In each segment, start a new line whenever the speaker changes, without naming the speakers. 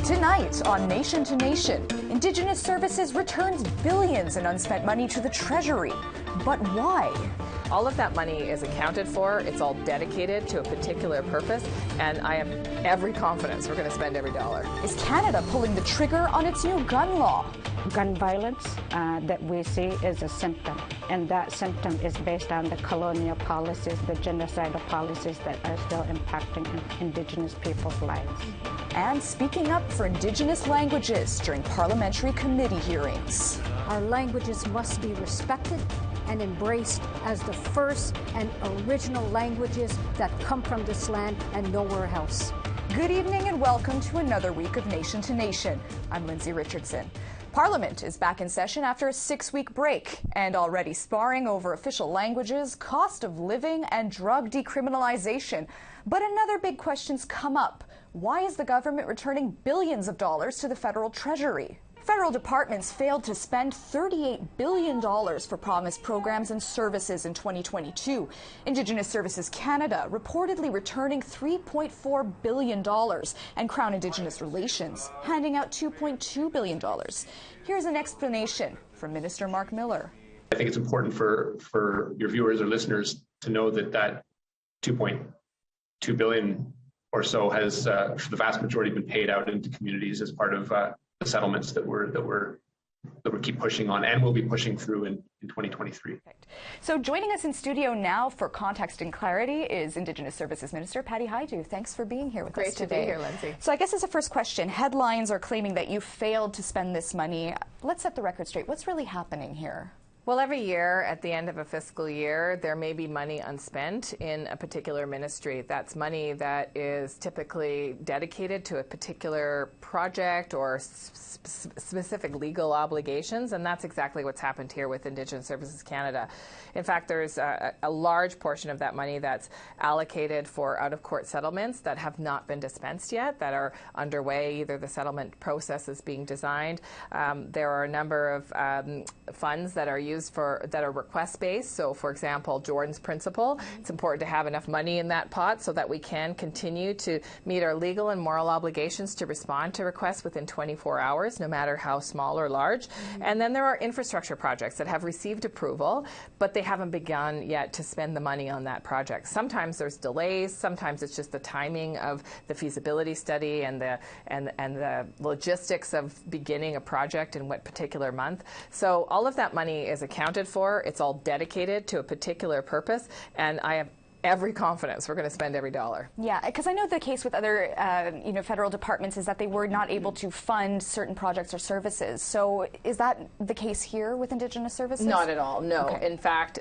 Tonight on Nation to Nation, Indigenous Services returns billions in unspent money to the treasury. But why?
All of that money is accounted for. It's all dedicated to a particular purpose, and I have every confidence we're going to spend every dollar.
Is Canada pulling the trigger on its new gun law?
Gun violence that we see is a symptom, and that symptom is based on the colonial policies, the genocidal policies that are still impacting Indigenous people's lives.
And speaking up for Indigenous languages during parliamentary committee hearings.
Our languages must be respected and embraced as the first and original languages that come from this land and nowhere else.
Good evening and welcome to another week of Nation to Nation. I'm Lindsay Richardson. Parliament is back in session after a 6-week break and already sparring over official languages, cost of living, and drug decriminalization. But another big question's come up. Why is the government returning billions of dollars to the federal treasury? Federal departments failed to spend $38 billion for promised programs and services in 2022. Indigenous Services Canada reportedly returning $3.4 billion, and Crown Indigenous Relations handing out $2.2 billion. Here's an explanation from Minister Mark Miller.
I think it's important for your viewers or listeners to know that $2.2 billion or so has, for the vast majority, been paid out into communities as part of the settlements that we keep pushing on and will be pushing through in 2023.
So joining us in studio now for context and clarity is Indigenous Services Minister Patty Hajdu. Thanks for being here with us today.
Great to be here, Lindsay.
So I guess as a first question, headlines are claiming that you failed to spend this money. Let's set the record straight. What's really happening here?
Well, every year at the end of a fiscal year, there may be money unspent in a particular ministry. That's money that is typically dedicated to a particular project or specific legal obligations, and that's exactly what's happened here with Indigenous Services Canada. In fact, there's a large portion of that money that's allocated for out-of-court settlements that have not been dispensed yet, that are underway. Either the settlement process is being designed. There are a number of funds that are used that are request-based. So, for example, Jordan's principle, it's important to have enough money in that pot so that we can continue to meet our legal and moral obligations to respond to requests within 24 hours, no matter how small or large. And then there are infrastructure projects that have received approval, but they haven't begun yet to spend the money on that project. Sometimes there's delays. Sometimes it's just the timing of the feasibility study and the logistics of beginning a project in what particular month. So all of that money is accounted for. It's all dedicated to a particular purpose, and I have every confidence we're going to spend every dollar.
Yeah, because I know the case with other federal departments is that they were not able to fund certain projects or services. So is that the case here with Indigenous Services?
Not at all, no.
Okay.
In fact,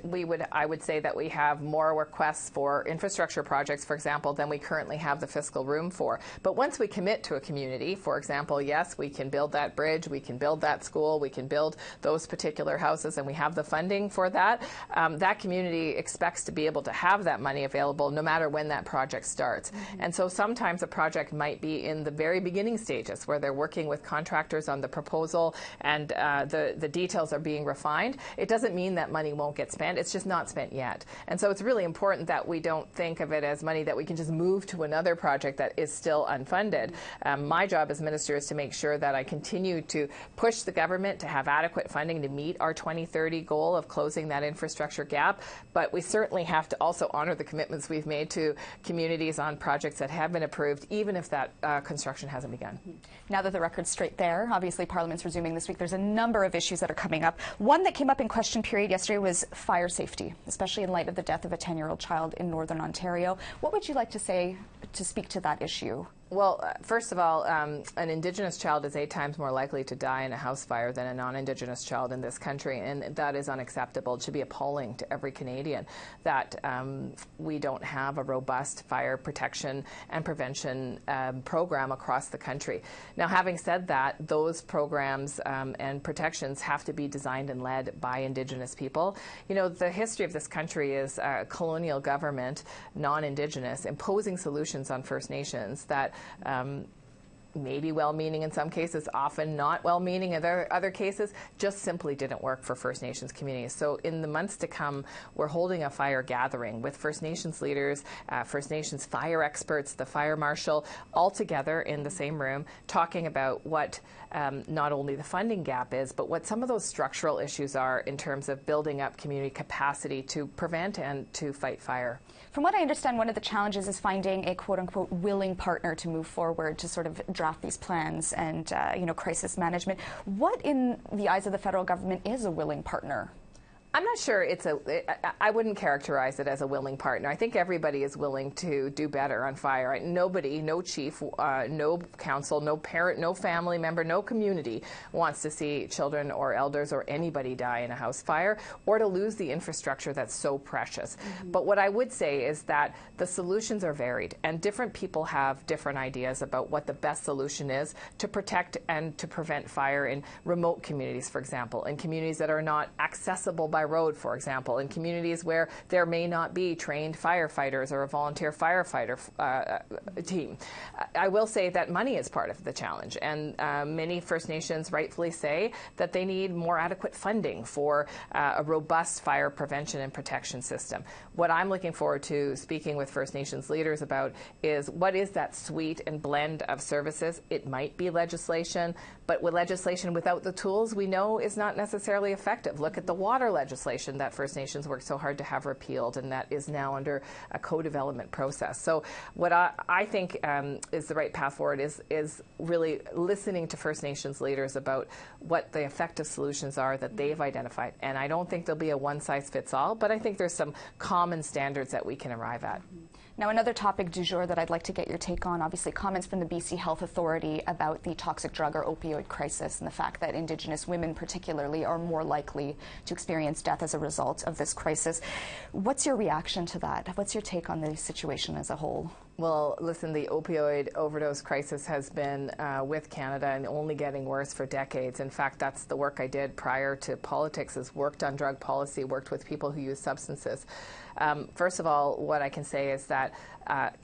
I would say that we have more requests for infrastructure projects, for example, than we currently have the fiscal room for. But once we commit to a community, for example, yes, we can build that bridge, we can build that school, we can build those particular houses, and we have the funding for that, that community expects to be able to have that money available no matter when that project starts. And so sometimes a project might be in the very beginning stages where they're working with contractors on the proposal and the details are being refined. It doesn't mean that money won't get spent. It's just not spent yet. And so it's really important that we don't think of it as money that we can just move to another project that is still unfunded. My job as minister is to make sure that I continue to push the government to have adequate funding to meet our 2030 goal of closing that infrastructure gap. But we certainly have to also honor the commitments we've made to communities on projects that have been approved, even if that construction hasn't begun.
Now that the record's straight there, obviously Parliament's resuming this week, there's a number of issues that are coming up. One that came up in question period yesterday was fire safety, especially in light of the death of a 10-year-old child in Northern Ontario. What would you like to say to speak to that issue?
Well, first of all, an Indigenous child is 8 times more likely to die in a house fire than a non-Indigenous child in this country, and that is unacceptable. It should be appalling to every Canadian that we don't have a robust fire protection and prevention program across the country. Now, having said that, those programs and protections have to be designed and led by Indigenous people. You know, the history of this country is colonial government, non-Indigenous, imposing solutions on First Nations that maybe well-meaning in some cases, often not well-meaning in other cases, just simply didn't work for First Nations communities. So in the months to come, we're holding a fire gathering with First Nations leaders, First Nations fire experts, the fire marshal, all together in the same room, talking about what not only the funding gap is, but what some of those structural issues are in terms of building up community capacity to prevent and to fight fire.
From what I understand, one of the challenges is finding a quote-unquote willing partner to move forward to sort of draft these plans and crisis management. What, in the eyes of the federal government, is a willing partner?
I'm not sure I wouldn't characterize it as a willing partner. I think everybody is willing to do better on fire. Right? Nobody, no chief, no council, no parent, no family member, no community wants to see children or elders or anybody die in a house fire or to lose the infrastructure that's so precious. Mm-hmm. But what I would say is that the solutions are varied and different people have different ideas about what the best solution is to protect and to prevent fire in remote communities, for example, in communities that are not accessible by road, for example, in communities where there may not be trained firefighters or a volunteer firefighter team. I will say that money is part of the challenge, and many First Nations rightfully say that they need more adequate funding for a robust fire prevention and protection system. What I'm looking forward to speaking with First Nations leaders about is what is that suite and blend of services. It might be legislation, but with legislation without the tools we know is not necessarily effective. Look at the water legislation that First Nations worked so hard to have repealed, and that is now under a co-development process. So what I think is the right path forward is really listening to First Nations leaders about what the effective solutions are that they've identified. And I don't think there'll be a one-size-fits-all, but I think there's some common standards that we can arrive at.
Now, another topic du jour that I'd like to get your take on, obviously comments from the BC Health Authority about the toxic drug or opioid crisis and the fact that Indigenous women particularly are more likely to experience death as a result of this crisis. What's your reaction to that? What's your take on the situation as a whole?
Well, listen, the opioid overdose crisis has been with Canada and only getting worse for decades. In fact, that's the work I did prior to politics, is worked on drug policy, worked with people who use substances. First of all, what I can say is that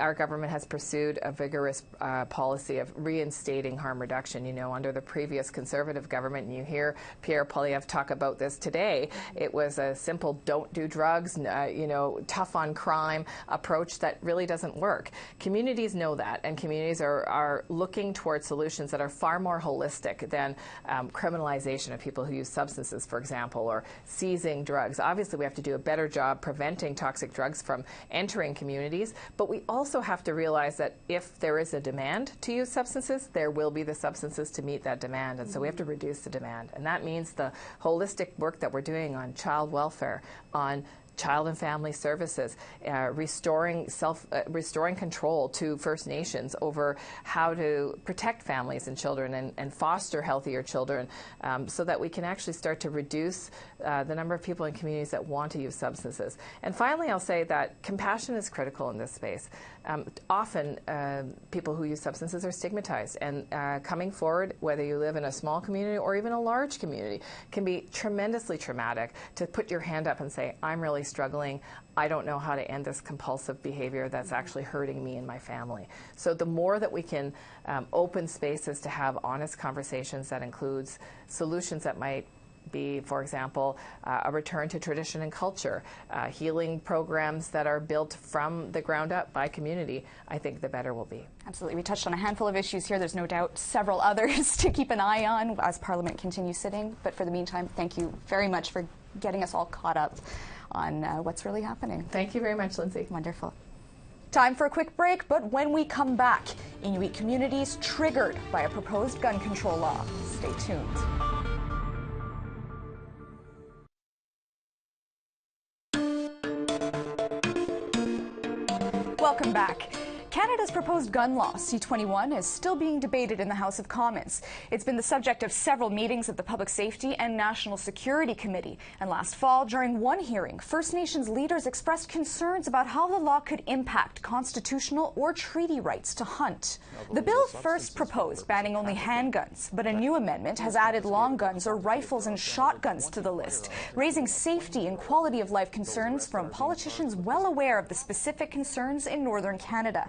our government has pursued a vigorous policy of reinstating harm reduction. You know, under the previous Conservative government, and you hear Pierre Poilievre talk about this today, it was a simple don't do drugs, tough on crime approach that really doesn't work. Communities know that, and communities are looking towards solutions that are far more holistic than criminalization of people who use substances, for example, or seizing drugs. Obviously, we have to do a better job preventing toxic drugs from entering communities, but we also have to realize that if there is a demand to use substances, there will be the substances to meet that demand, and so we have to reduce the demand. And that means the holistic work that we're doing on child welfare, on child and family services, restoring control to First Nations over how to protect families and children and foster healthier children, so that we can actually start to reduce the number of people in communities that want to use substances. And finally, I'll say that compassion is critical in this space. Often people who use substances are stigmatized, and coming forward, whether you live in a small community or even a large community, can be tremendously traumatic to put your hand up and say, I'm really struggling. I don't know how to end this compulsive behavior that's actually hurting me and my family. So the more that we can open spaces to have honest conversations that includes solutions that might be, for example, a return to tradition and culture, healing programs that are built from the ground up by community, I think the better will be.
Absolutely. We touched on a handful of issues here. There's no doubt several others to keep an eye on as Parliament continues sitting. But for the meantime, thank you very much for getting us all caught up on what's really happening.
Thank you very much, Lindsay.
Wonderful. Time for a quick break, but when we come back, Inuit communities triggered by a proposed gun control law. Stay tuned. Welcome back. Canada's proposed gun law, C-21, is still being debated in the House of Commons. It's been the subject of several meetings of the Public Safety and National Security Committee. And last fall, during one hearing, First Nations leaders expressed concerns about how the law could impact constitutional or treaty rights to hunt. The bill first proposed banning only handguns, but a new amendment has added long guns or rifles and shotguns to the list, raising safety and quality of life concerns from politicians well aware of the specific concerns in Northern Canada.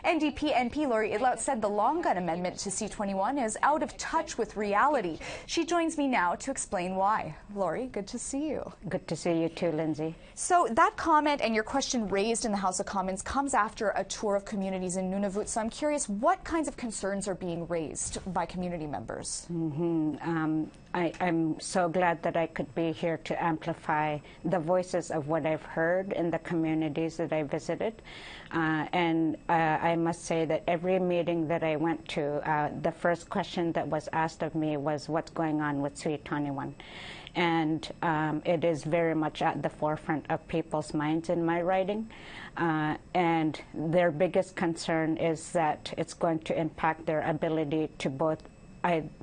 NDP MP Laurie Idlout said the long gun amendment to C-21 is out of touch with reality. She joins me now to explain why. Laurie, good to see you.
Good to see you too, Lindsay.
So that comment and your question raised in the House of Commons comes after a tour of communities in Nunavut. So I'm curious, what kinds of concerns are being raised by community members?
I'm so glad that I could be here to amplify the voices of what I've heard in the communities that I visited. I must say that every meeting that I went to, the first question that was asked of me was what's going on with C-21. And it is very much at the forefront of people's minds in my riding. And their biggest concern is that it's going to impact their ability to both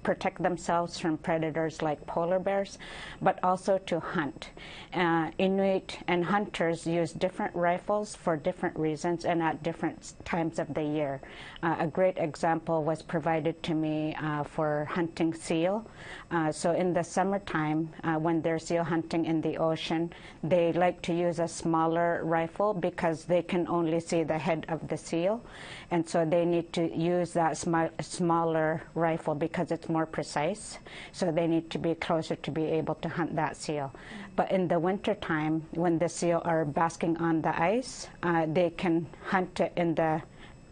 protect themselves from predators like polar bears, but also to hunt. Inuit and hunters use different rifles for different reasons and at different times of the year. A great example was provided to me for hunting seal. So in the summertime, when they're seal hunting in the ocean, they like to use a smaller rifle because they can only see the head of the seal. And so they need to use that smaller rifle because it's more precise. So they need to be closer to be able to hunt that seal. But in the wintertime, when the seal are basking on the ice, they can hunt it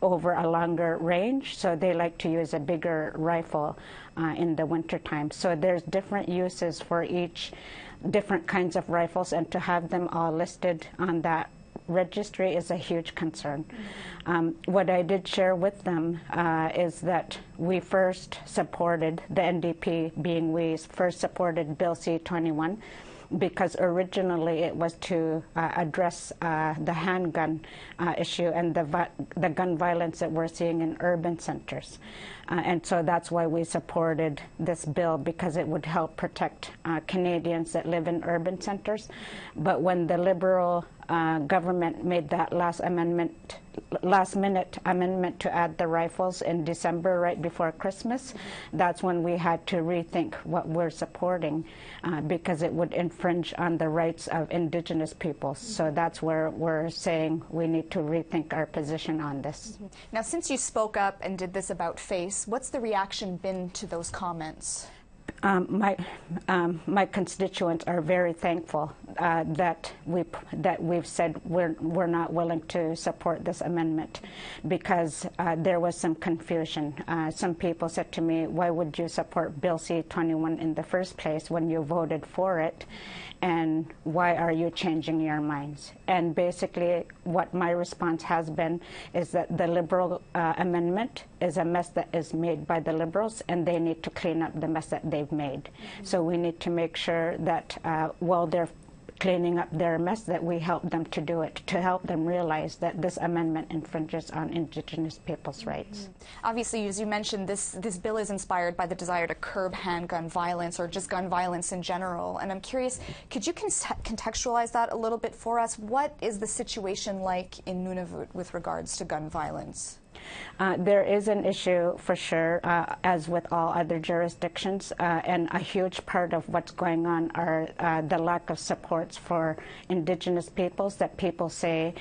over a longer range. So they like to use a bigger rifle in the wintertime. So there's different uses for each different kinds of rifles, and to have them all listed on that registry is a huge concern. What I did share with them is that we first supported, the NDP being we first supported Bill C-21 because originally it was to address the handgun issue and the gun violence that we're seeing in urban centers. And so that's why we supported this bill, because it would help protect Canadians that live in urban centers. But when the Liberal government made that last-minute amendment to add the rifles in December, right before Christmas, that's when we had to rethink what we're supporting because it would infringe on the rights of Indigenous peoples. So that's where we're saying we need to rethink our position on this.
Now, since you spoke up and did this about face, what's the reaction been to those comments? My constituents are very thankful that we've said we're not willing to support this amendment, because there was some confusion. Some people said to me, "Why would you support Bill C-21 in the first place when you voted for it? And why are you changing your minds?" And basically what my response has been is that the Liberal amendment is a mess that is made by the Liberals, and they need to clean up the mess that they've made. So we need to make sure that while they're cleaning up their mess, that we help them to do it, to help them realize that this amendment infringes on Indigenous people's rights. Obviously, as you mentioned, this bill is inspired by the desire to curb handgun violence, or just gun violence in general. And I'm curious, could you contextualize that a little bit for us? What is the situation like in Nunavut with regards to gun violence?
There is an issue for sure, as with all other jurisdictions, and a huge part of what's going on are the lack of supports for Indigenous peoples that people say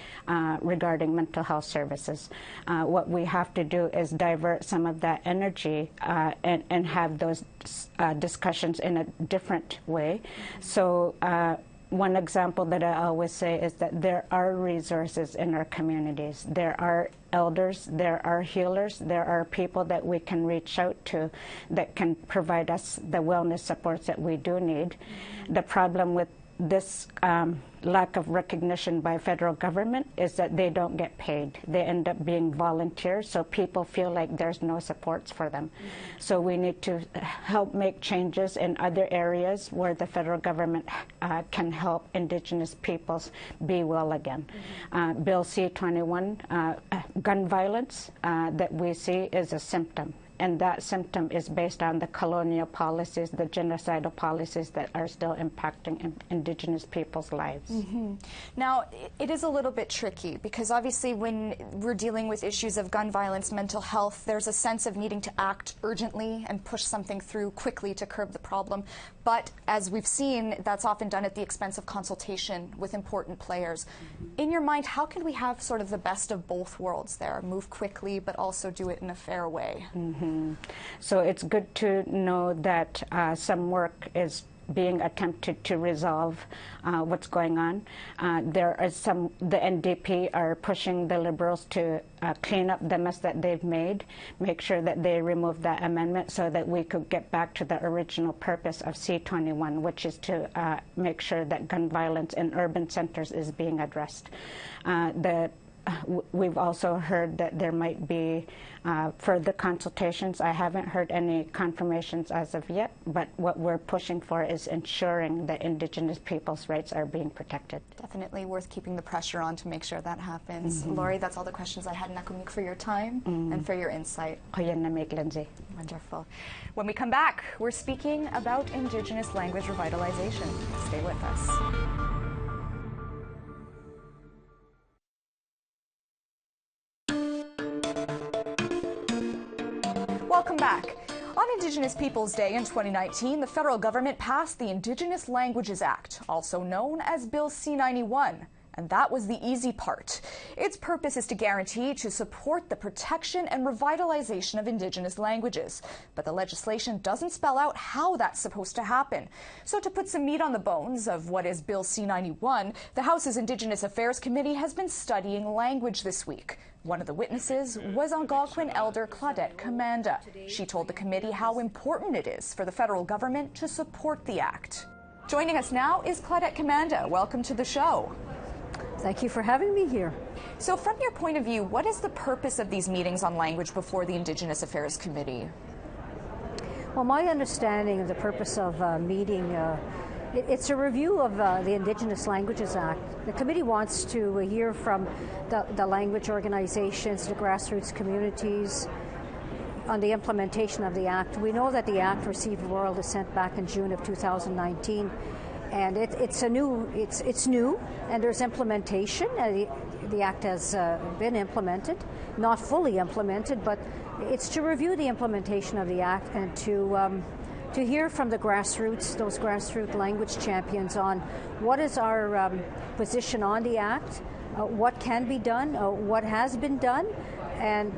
regarding mental health services. What we have to do is divert some of that energy and have those discussions in a different way. So one example that I always say is that there are resources in our communities. There are elders, there are healers, there are people that we can reach out to that can provide us the wellness supports that we do need. The problem with this lack of recognition by federal government is that they don't get paid. They end up being volunteers, so people feel like there's no supports for them. So we need to help make changes in other areas where the federal government can help Indigenous peoples be well again. Bill C-21, gun violence that we see is a symptom. And that symptom is based on the colonial policies, the genocidal policies that are still impacting Indigenous people's lives.
Now, it is a little bit tricky, because obviously when we're dealing with issues of gun violence, mental health, there's a sense of needing to act urgently and push something through quickly to curb the problem. But as we've seen, that's often done at the expense of consultation with important players. In your mind, how can we have sort of the best of both worlds there? Move quickly, but also do it in a fair way.
So it's good to know that some work is being attempted to resolve what's going on. There are the NDP are pushing the Liberals to clean up the mess that they've made, make sure that they remove that amendment so that we could get back to the original purpose of C-21, which is to make sure that gun violence in urban centers is being addressed. We've also heard that there might be further consultations. I haven't heard any confirmations as of yet, but what we're pushing for is ensuring that Indigenous people's rights are being protected.
Definitely worth keeping the pressure on to make sure that happens. Laurie, that's all the questions I had. Nakumik, for your time and for your insight.
Wonderful.
When we come back, we're speaking about Indigenous language revitalization. Stay with us. Welcome back. On Indigenous Peoples Day in 2019, the federal government passed the Indigenous Languages Act, also known as Bill C-91. And that was the easy part. Its purpose is to guarantee to support the protection and revitalization of Indigenous languages. But the legislation doesn't spell out how that's supposed to happen. So to put some meat on the bones of what is Bill C-91, the House's Indigenous Affairs Committee has been studying language this week. One of the witnesses was Algonquin elder Claudette Commanda. She told the committee how important it is for the federal government to support the act. Joining us now is Claudette Commanda. Welcome to the show.
Thank you for having me here.
So from your point of view, what is the purpose of these meetings on language before the Indigenous Affairs Committee?
Well, my understanding of the purpose of meeting, it's a review of the Indigenous Languages Act. The committee wants to hear from the language organizations, the grassroots communities, on the implementation of the act. We know that the act received royal assent back in June of 2019. And it's new, and there's implementation. The act has been implemented, not fully implemented, but it's to review the implementation of the act and to hear from the grassroots, those grassroots language champions, on what is our position on the act, what can be done, what has been done, and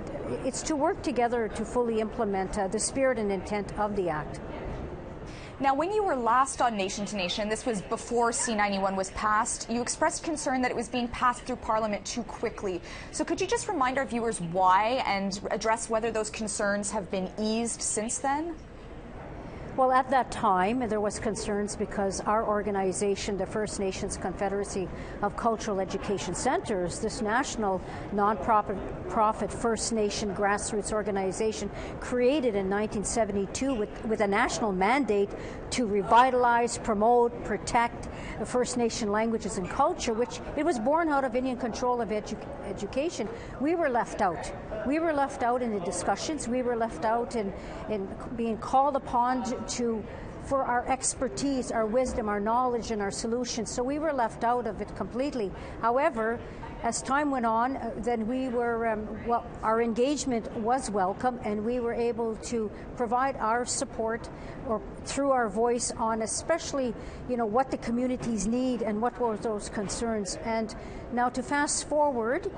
it's to work together to fully implement the spirit and intent of the act.
Now, when you were last on Nation to Nation, this was before C-91 was passed, you expressed concern that it was being passed through Parliament too quickly. So could you just remind our viewers why and address whether those concerns have been eased since then?
Well, at that time, there was concerns because our organization, the First Nations Confederacy of Cultural Education Centers, this national non-profit First Nation grassroots organization created in 1972 with a national mandate to revitalize, promote, protect the First Nation languages and culture, which it was born out of Indian control of education. We were left out. We were left out in the discussions. We were left out in being called upon for our expertise, our wisdom, our knowledge, and our solutions. So we were left out of it completely. However, as time went on, then we were, our engagement was welcome, and we were able to provide our support or through our voice on especially, what the communities need and what were those concerns. And now to fast forward,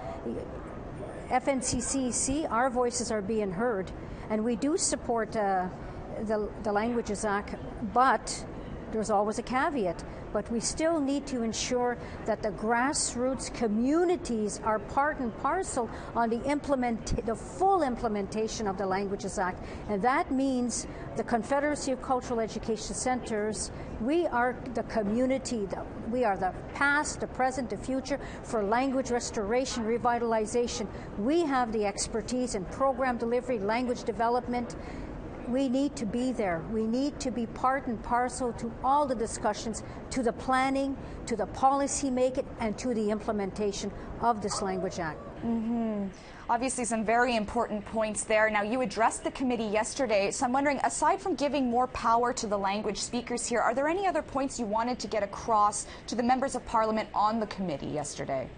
FNCCC, our voices are being heard, and we do support the Languages Act, but there's always a caveat. But we still need to ensure that the grassroots communities are part and parcel on the full implementation of the Languages Act. And that means the Confederacy of Cultural Education Centers, we are the community, we are the past, the present, the future for language restoration, revitalization. We have the expertise in program delivery, language development. We need to be there. We need to be part and parcel to all the discussions, to the planning, to the policy making, and to the implementation of this Language Act.
Obviously some very important points there. Now, you addressed the committee yesterday, so I'm wondering, aside from giving more power to the language speakers here, are there any other points you wanted to get across to the members of Parliament on the committee yesterday?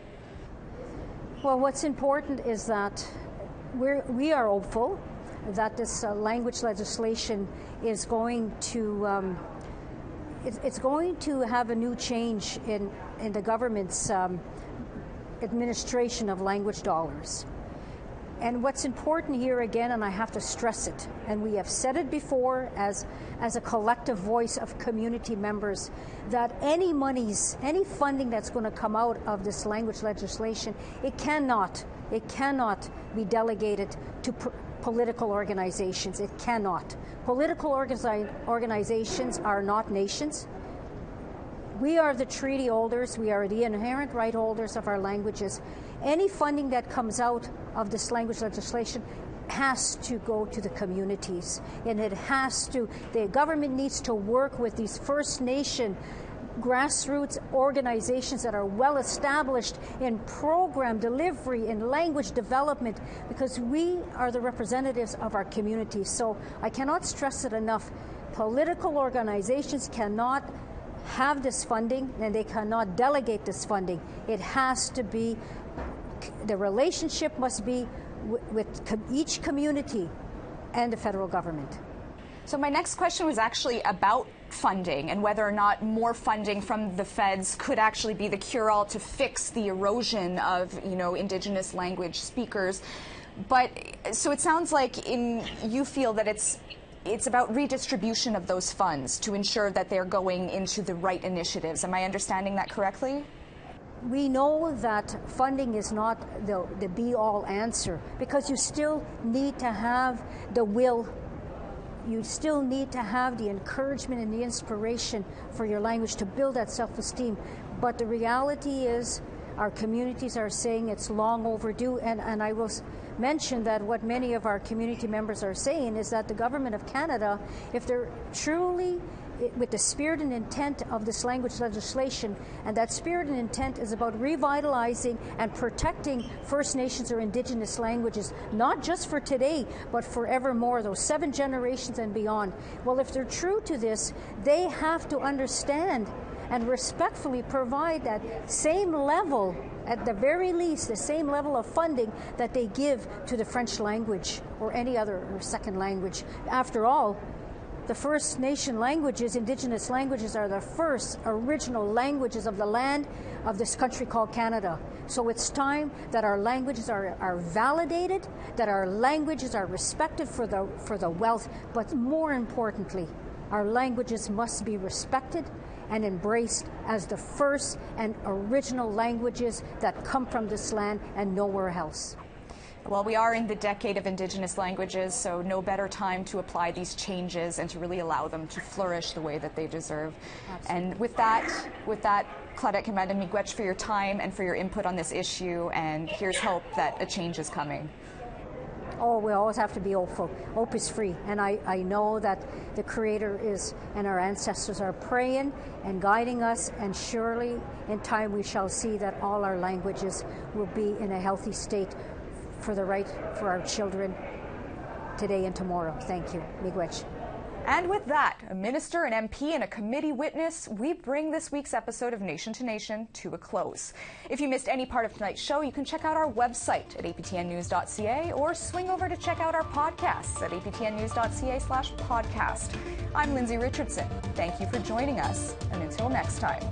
Well, what's important is that we are hopeful that this language legislation is going to it's going to have a new change in the government's administration of language dollars. And what's important here again, and I have to stress it, and we have said it before as a collective voice of community members, that any funding that's going to come out of this language legislation, it cannot be delegated to political organizations. It cannot. Political organizations are not nations. We are the treaty holders. We are the inherent right holders of our languages. Any funding that comes out of this language legislation has to go to the communities, and the government needs to work with these First Nation grassroots organizations that are well established in program delivery, in language development, because we are the representatives of our communities. So I cannot stress it enough. Political organizations cannot have this funding, and they cannot delegate this funding. It has to be, the relationship must be with each community and the federal government.
So my next question was actually about funding and whether or not more funding from the feds could actually be the cure-all to fix the erosion of, Indigenous language speakers. But so it sounds like you feel that it's about redistribution of those funds to ensure that they're going into the right initiatives. Am I understanding that correctly?
We know that funding is not the be-all answer, because you still need to have the will. You still need to have the encouragement and the inspiration for your language to build that self-esteem. But the reality is our communities are saying it's long overdue. And I will mention that what many of our community members are saying is that the Government of Canada, if they're truly with the spirit and intent of this language legislation, and that spirit and intent is about revitalizing and protecting First Nations or Indigenous languages, not just for today, but forevermore, those 7 generations and beyond. Well, if they're true to this, they have to understand and respectfully provide that same level, at the very least, the same level of funding that they give to the French language or any other or second language. After all, the First Nation languages, Indigenous languages, are the first original languages of the land of this country called Canada. So it's time that our languages are validated, that our languages are respected for the wealth, but more importantly, our languages must be respected and embraced as the first and original languages that come from this land and nowhere else.
Well, we are in the decade of Indigenous languages, so no better time to apply these changes and to really allow them to flourish the way that they deserve. Absolutely. And with that, Claudette Kamanda Miigwech, for your time and for your input on this issue, and here's hope that a change is coming.
Oh, we always have to be hopeful. Hope is free. And I know that the Creator is, and our ancestors are praying and guiding us, and surely in time we shall see that all our languages will be in a healthy state for our children today and tomorrow. Thank you. Miigwech.
And with that, a minister, an MP, and a committee witness, we bring this week's episode of Nation to Nation to a close. If you missed any part of tonight's show, you can check out our website at aptnnews.ca or swing over to check out our podcasts at aptnnews.ca/podcast. I'm Lindsay Richardson. Thank you for joining us, and until next time.